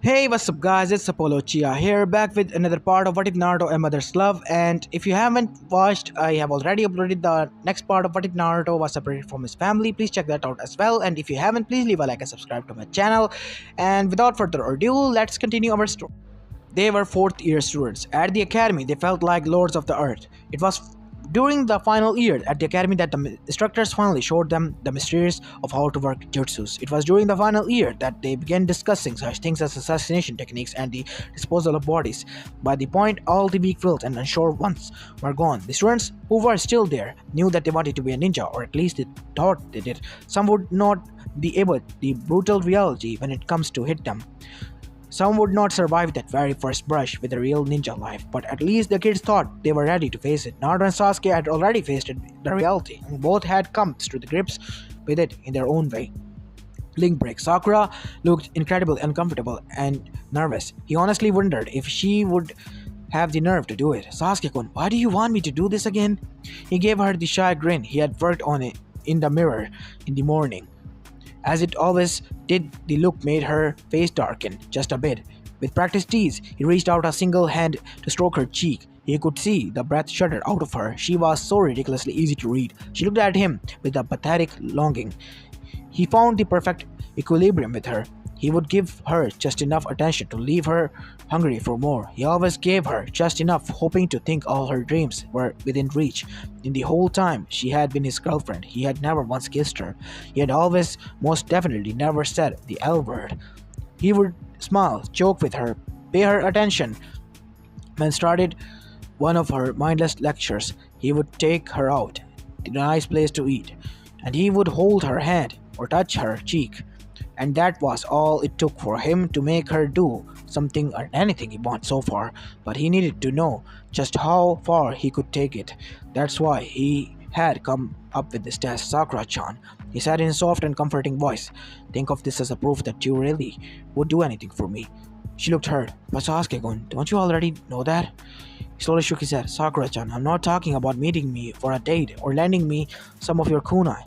Hey, what's up, guys? It's Uchiha here, back with another part of What If Naruto A Mother's Love. And if you haven't watched, I have already uploaded the next part of What If Naruto was separated from his family. Please check that out as well. And if you haven't, please leave a like and subscribe to my channel. And without further ado, let's continue our story. They were fourth year students. At the academy, they felt like lords of the earth. It was during the final year at the academy that the instructors finally showed them the mysteries of how to work jutsus. It was during the final year that they began discussing such things as assassination techniques and the disposal of bodies. By the point, all the weak-willed and unsure ones were gone. The students who were still there knew that they wanted to be a ninja, or at least they thought they did. Some would not be able to the brutal reality when it comes to hit them. Some would not survive that very first brush with the real ninja life, but at least the kids thought they were ready to face it. Naruto and Sasuke had already faced the reality, and both had come to the grips with it in their own way. Link break. Sakura looked incredibly uncomfortable and nervous. He honestly wondered if she would have the nerve to do it. Sasuke-kun, why do you want me to do this again? He gave her the shy grin he had worked on it in the mirror in the morning. As it always did, the look made her face darken just a bit. With practiced ease, he reached out a single hand to stroke her cheek. He could see the breath shudder out of her. She was so ridiculously easy to read. She looked at him with a pathetic longing. He found the perfect equilibrium with her. He would give her just enough attention to leave her hungry for more. He always gave her just enough, hoping to think all her dreams were within reach. In the whole time she had been his girlfriend, he had never once kissed her. He had always, most definitely, never said the L word. He would smile, joke with her, pay her attention. When started one of her mindless lectures, he would take her out to a nice place to eat, and he would hold her hand or touch her cheek. And that was all it took for him to make her do something or anything he wanted so far, but he needed to know just how far he could take it. That's why he had come up with this test. Sakura-chan, he said in a soft and comforting voice, think of this as a proof that you really would do anything for me. She looked hurt. But Sasuke-gun, don't you already know that? He slowly shook his head. Sakura-chan, I'm not talking about meeting me for a date or lending me some of your kunai.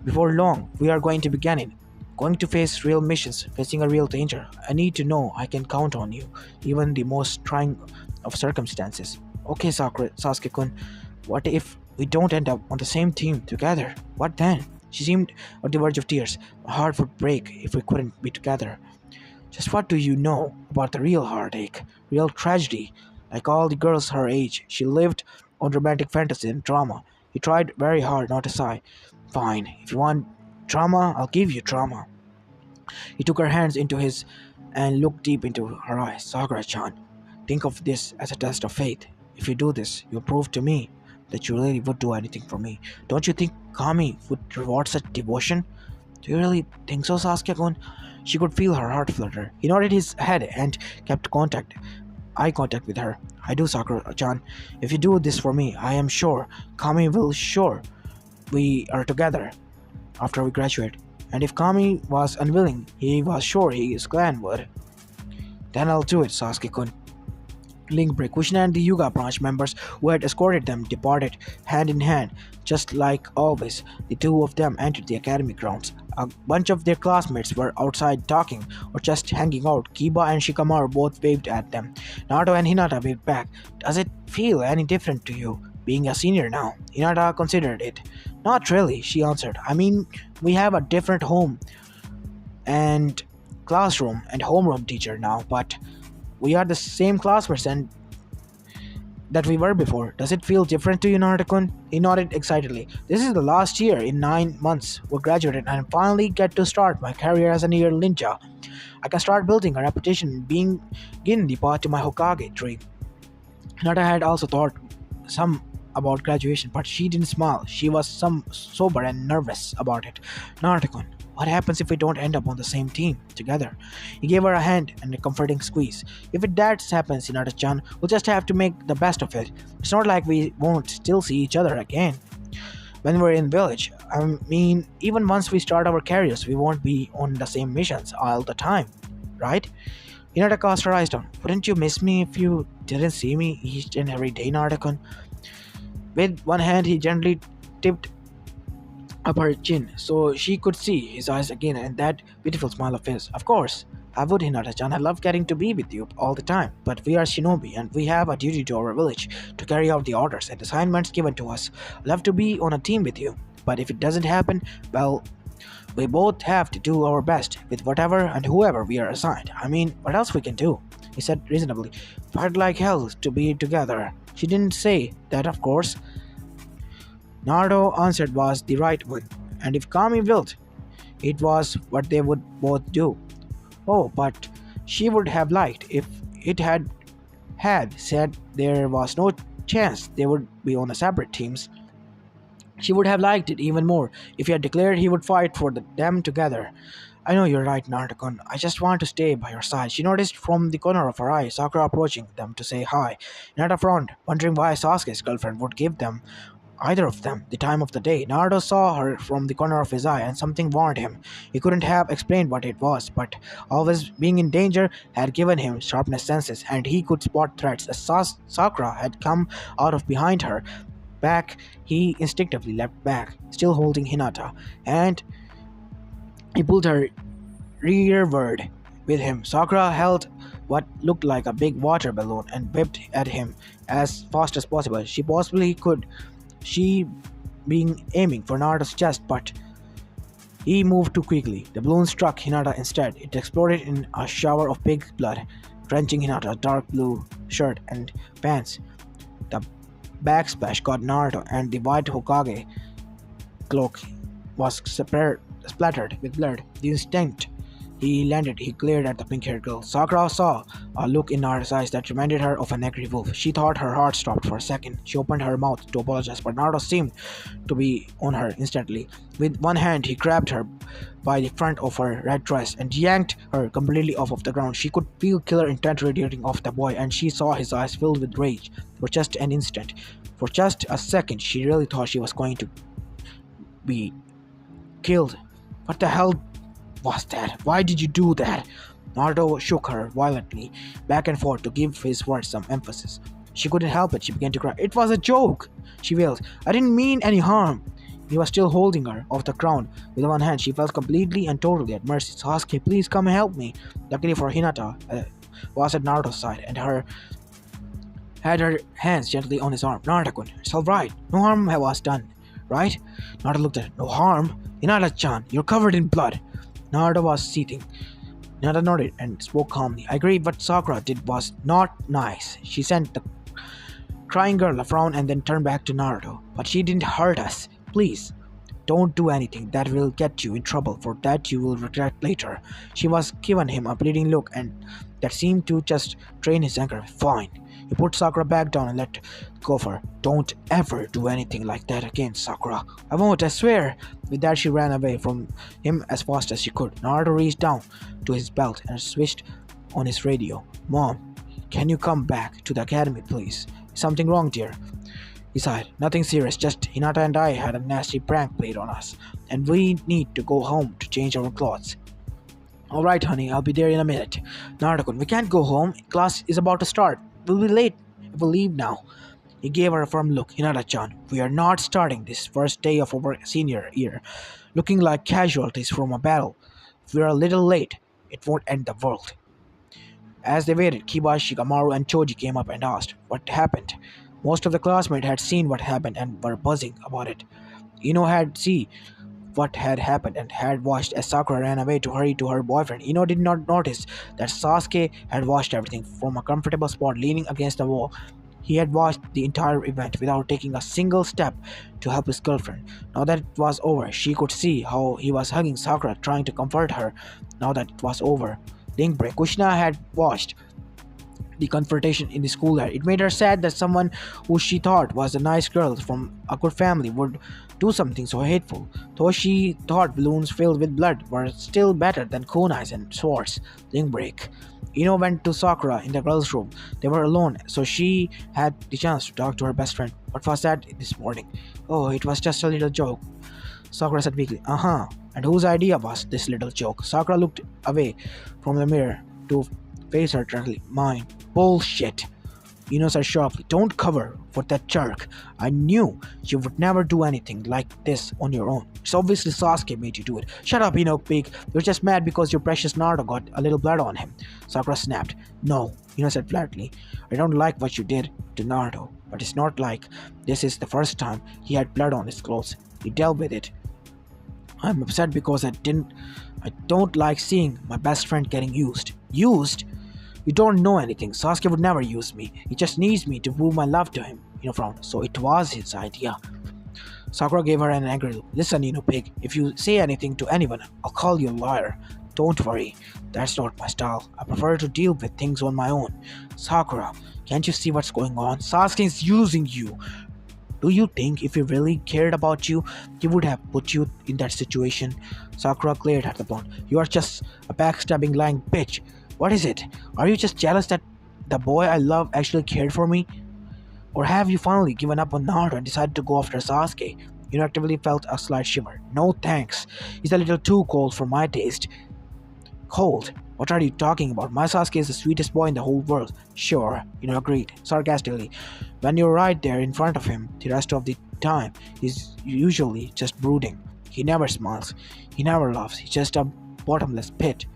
Before long, we are going to begin it. Going to face real missions, facing a real danger. I need to know I can count on you, even the most trying of circumstances. Okay, Sasuke-kun, what if we don't end up on the same team together? What then? She seemed on the verge of tears. My heart would break if we couldn't be together. Just what do you know about the real heartache, real tragedy? Like all the girls her age, she lived on romantic fantasy and drama. He tried very hard not to sigh. Fine, if you want drama, I'll give you drama. He took her hands into his and looked deep into her eyes. Sakura-chan, think of this as a test of faith. If you do this, you'll prove to me that you really would do anything for me. Don't you think Kami would reward such devotion? Do you really think so, Sasuke-kun? She could feel her heart flutter. He nodded his head and kept eye contact with her. I do, Sakura-chan. If you do this for me, I am sure Kami will sure we are together after we graduate. And if Kami was unwilling, he was sure his clan would. Then I'll do it, Sasuke-kun. Link break. Kushina and the Yuga branch members who had escorted them departed hand in hand. Just like always, the two of them entered the academy grounds. A bunch of their classmates were outside talking or just hanging out. Kiba and Shikamaru both waved at them. Naruto and Hinata waved back. Does it feel any different to you, being a senior now? Hinata considered it. Not really, she answered. I mean, we have a different home and classroom and homeroom teacher now, but we are the same classmates and that we were before. Does it feel different to you, Naruto-kun? He nodded excitedly. This is the last year in 9 months. We're graduated and I finally get to start my career as a near ninja. I can start building a reputation and begin the path to my Hokage dream. Hinata had also thought some about graduation, but she didn't smile. She was sober and nervous about it. Naruto-kun, what happens if we don't end up on the same team together? He gave her a hand and a comforting squeeze. If that happens, Hinata-chan, we'll just have to make the best of it. It's not like we won't still see each other again when we're in village. I mean, even once we start our careers, we won't be on the same missions all the time, right? Hinata cast her eyes down. Wouldn't you miss me if you didn't see me each and every day, Naruto-kun? With one hand, he gently tipped up her chin so she could see his eyes again and that beautiful smile of his. Of course, I would, Hinata-chan. I love getting to be with you all the time, but we are shinobi and we have a duty to our village to carry out the orders and assignments given to us. I love to be on a team with you, but if it doesn't happen, well, we both have to do our best with whatever and whoever we are assigned. I mean, what else we can do? He said reasonably. I'd like hell to be together. She didn't say that, of course. Nardo answered was the right one, and if Kami willed, it was what they would both do. Oh, but she would have liked if it had said there was no chance they would be on a separate teams. She would have liked it even more if he had declared he would fight for them together. I know you're right, Nartakon. I just want to stay by your side. She noticed from the corner of her eye Sakura approaching them to say hi. Hinata frowned, wondering why Sasuke's girlfriend would give them either of them the time of the day. Naruto saw her from the corner of his eye, and something warned him. He couldn't have explained what it was, but always being in danger had given him sharpness senses, and he could spot threats. As Sakura had come out of behind her back, he instinctively leapt back, still holding Hinata, and he pulled her rearward with him. Sakura held what looked like a big water balloon and whipped at him as fast as possible. She possibly could, she being aiming for Naruto's chest, but he moved too quickly. The balloon struck Hinata instead. It exploded in a shower of pig blood, drenching Hinata's dark blue shirt and pants. The backsplash got Naruto, and the white Hokage cloak was splattered with blood. The instant he landed, he glared at the pink-haired girl. Sakura saw a look in Naruto's eyes that reminded her of an angry wolf. She thought her heart stopped for a second. She opened her mouth to apologize, but Naruto seemed to be on her instantly. With one hand, he grabbed her by the front of her red dress and yanked her completely off of the ground. She could feel killer intent radiating off the boy, and she saw his eyes filled with rage for just an instant. For just a second, she really thought she was going to be killed. What the hell was that? Why did you do that? Naruto shook her violently, back and forth to give his words some emphasis. She couldn't help it. She began to cry. It was a joke, she wailed. I didn't mean any harm. He was still holding her off the ground with one hand. She felt completely and totally at mercy. Sasuke, please come and help me. Luckily for Hinata, was at Naruto's side and had her hands gently on his arm. Naruto-kun, it's alright. No harm was done, right? Naruto looked at her. No harm? Hinata-chan, you're covered in blood. Naruto was seething. Hinata nodded and spoke calmly. I agree what Sakura did was not nice. She sent the crying girl a frown and then turned back to Naruto. But she didn't hurt us. Please, don't do anything that will get you in trouble, for that you will regret later. She was given him a pleading look and that seemed to just drain his anger. Fine. He put Sakura back down and let go of her. Don't ever do anything like that again, Sakura. I won't, I swear. With that, she ran away from him as fast as she could. Naruto reached down to his belt and switched on his radio. Mom, can you come back to the academy, please? Is something wrong, dear? He sighed. Nothing serious, just Hinata and I had a nasty prank played on us, and we need to go home to change our clothes. Alright, honey, I'll be there in a minute. Naruto-kun, we can't go home. Class is about to start. We'll be late if we leave now. He gave her a firm look. Hinata-chan, we are not starting this first day of our senior year looking like casualties from a battle. If we're a little late, it won't end the world. As they waited, Kiba, Shikamaru, and Choji came up and asked what happened. Most of the classmates had seen what happened and were buzzing about it. Ino had seen what had happened and had watched as Sakura ran away to hurry to her boyfriend. Ino did not notice that Sasuke had watched everything from a comfortable spot leaning against the wall. He had watched the entire event without taking a single step to help his girlfriend. Now that it was over, she could see how he was hugging Sakura, trying to comfort her. Now that it was over, Link break. Kushina had watched the confrontation in the school yard. It made her sad that someone who she thought was a nice girl from a good family would do something so hateful. Though she thought balloons filled with blood were still better than kunais and swords. Link break. Ino went to Sakura in the girls' room. They were alone, so she had the chance to talk to her best friend. What was that this morning? Oh, it was just a little joke, Sakura said weakly. And whose idea was this little joke? Sakura looked away from the mirror to face her directly. Mine. Bullshit. said sharply. Don't cover for that jerk. I knew you would never do anything like this on your own. It's obviously Sasuke made you do it. Shut up, pig. You're just mad because your precious Naruto got a little blood on him. Sakura snapped. No, said flatly. I don't like what you did to Naruto, but it's not like this is the first time he had blood on his clothes. He dealt with it. I'm upset because I don't like seeing my best friend getting used. Used? You don't know anything. Sasuke would never use me. He just needs me to prove my love to him. Frowned. So it was his idea. Sakura gave her an angry look. Listen, pig. If you say anything to anyone, I'll call you a liar. Don't worry. That's not my style. I prefer to deal with things on my own. Sakura, can't you see what's going on? Sasuke is using you. Do you think if he really cared about you, he would have put you in that situation? Sakura glared at the blonde. You are just a backstabbing lying bitch. What is it? Are you just jealous that the boy I love actually cared for me? Or have you finally given up on Naruto and decided to go after Sasuke? Actively felt a slight shiver. No thanks. He's a little too cold for my taste. Cold? What are you talking about? My Sasuke is the sweetest boy in the whole world. Sure, agreed, sarcastically. When you're right there in front of him, the rest of the time, he's usually just brooding. He never smiles. He never laughs. He's just a bottomless pit.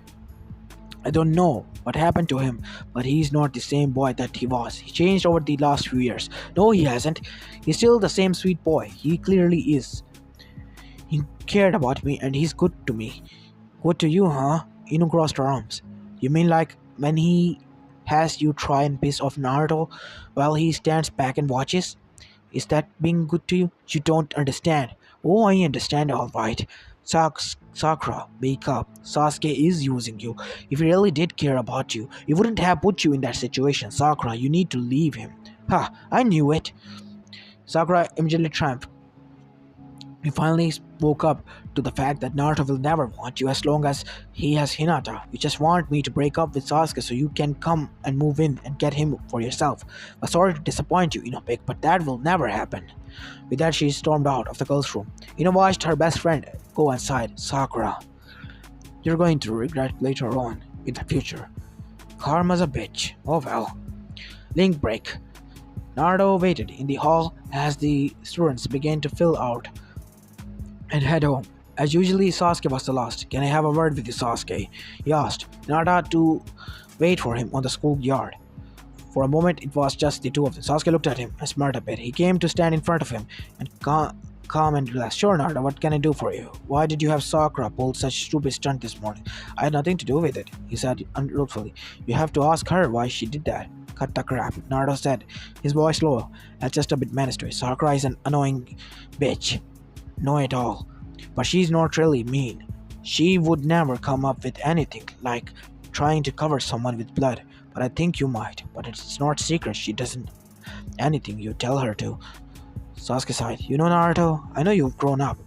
I don't know what happened to him, but he's not the same boy that he was. He changed over the last few years. No, he hasn't. He's still the same sweet boy. He clearly is. He cared about me and he's good to me. Good to you, huh? Inu crossed her arms. You mean like when he has you try and piss off Naruto while he stands back and watches? Is that being good to you? You don't understand. Oh, I understand all right. Sakura, wake up. Sasuke is using you. If he really did care about you, he wouldn't have put you in that situation. Sakura, you need to leave him. Ha, I knew it. Sakura immediately triumphed. He finally woke up to the fact that Naruto will never want you as long as he has Hinata. You just want me to break up with Sasuke so you can come and move in and get him for yourself. I'm sorry to disappoint you, Pig, but that will never happen. With that, she stormed out of the girls' room. Watched her best friend go inside. Sakura, you're going to regret later on in the future. Karma's a bitch. Oh well. Link break. Naruto waited in the hall as the students began to fill out and head home. As usually, Sasuke was the last. Can I have a word with you, Sasuke? He asked Naruto to wait for him on the schoolyard. For a moment, it was just the two of them. Sasuke looked at him and smiled a bit. He came to stand in front of him and calm and relaxed. Sure, Naruto, what can I do for you? Why did you have Sakura pull such a stupid stunt this morning? I had nothing to do with it, he said unruthfully. You have to ask her why she did that. Cut the crap, Naruto said, his voice low and just a bit menacing. Sakura is an annoying bitch. No at all. But she's not really mean. She would never come up with anything like trying to cover someone with blood. But I think you might. But it's not secret. She doesn't anything you tell her to. Sasuke sighed. Naruto, I know you've grown up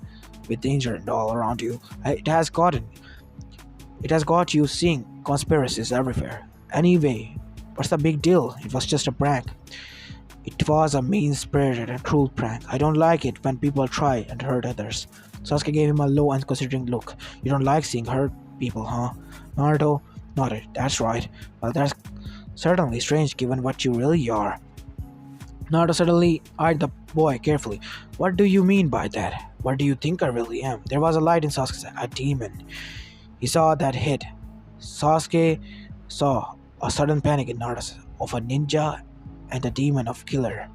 with danger and all around you. It has got you seeing conspiracies everywhere. Anyway, what's the big deal? It was just a prank. It was a mean-spirited and cruel prank. I don't like it when people try and hurt others. Sasuke gave him a low and considering look. You don't like seeing hurt people, huh? Naruto nodded. That's right. Well, that's certainly strange given what you really are. Naruto suddenly eyed the boy carefully. What do you mean by that? What do you think I really am? There was a light in Sasuke's eye. A demon. He saw that hit. Sasuke saw a sudden panic in Naruto of a ninja and a demon of killer.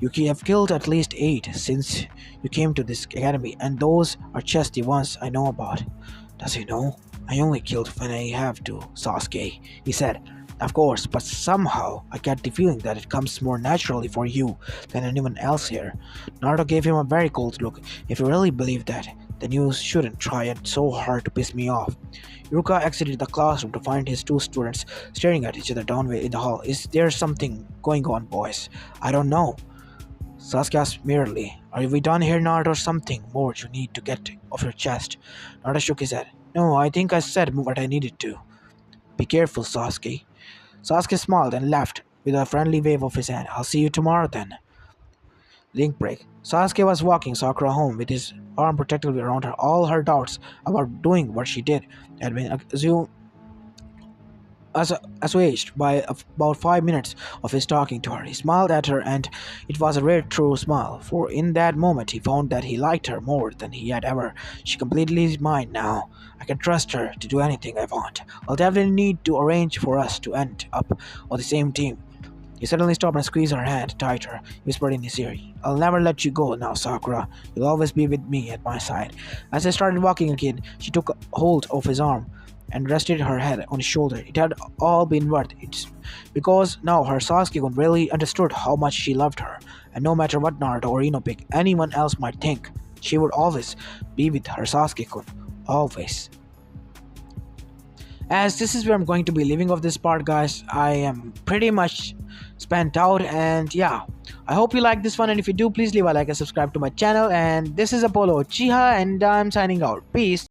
You have killed at least 8 since you came to this academy, and those are just the ones I know about. Does he know? I only killed when I have to, Sasuke, he said. Of course, but somehow I get the feeling that it comes more naturally for you than anyone else here. Naruto gave him a very cold look. If you really believe that, then you shouldn't try it so hard to piss me off. Iruka exited the classroom to find his 2 students staring at each other downway in the hall. Is there something going on, boys? I don't know. Sasuke asked merely, are we done here, Naruto, or something more you need to get off your chest? Naruto shook his head. No, I think I said what I needed to. Be careful, Sasuke. Sasuke smiled and laughed with a friendly wave of his hand. I'll see you tomorrow then. Link break. Sasuke was walking Sakura home with his arm protectively around her. All her doubts about doing what she did had been assuaged by about 5 minutes of his talking to her. He smiled at her, and it was a rare true smile, for in that moment he found that he liked her more than he had ever. She completely is mine now. I can trust her to do anything I want. I'll definitely need to arrange for us to end up on the same team. He suddenly stopped and squeezed her hand tighter. He whispered in his ear, I'll never let you go now, Sakura. You'll always be with me at my side. As they started walking again, she took hold of his arm and rested her head on his shoulder. It had all been worth it, because now her Sasuke really understood how much she loved her, and no matter what Naruto or Inopic anyone else might think, she would always be with her Sasuke-kun. Always. As this is where I'm going to be leaving off this part, guys. I am pretty much spent out, and yeah, I hope you like this one, and if you do, please leave a like and subscribe to my channel. And this is Apollo Uchiha, and I'm signing out. Peace.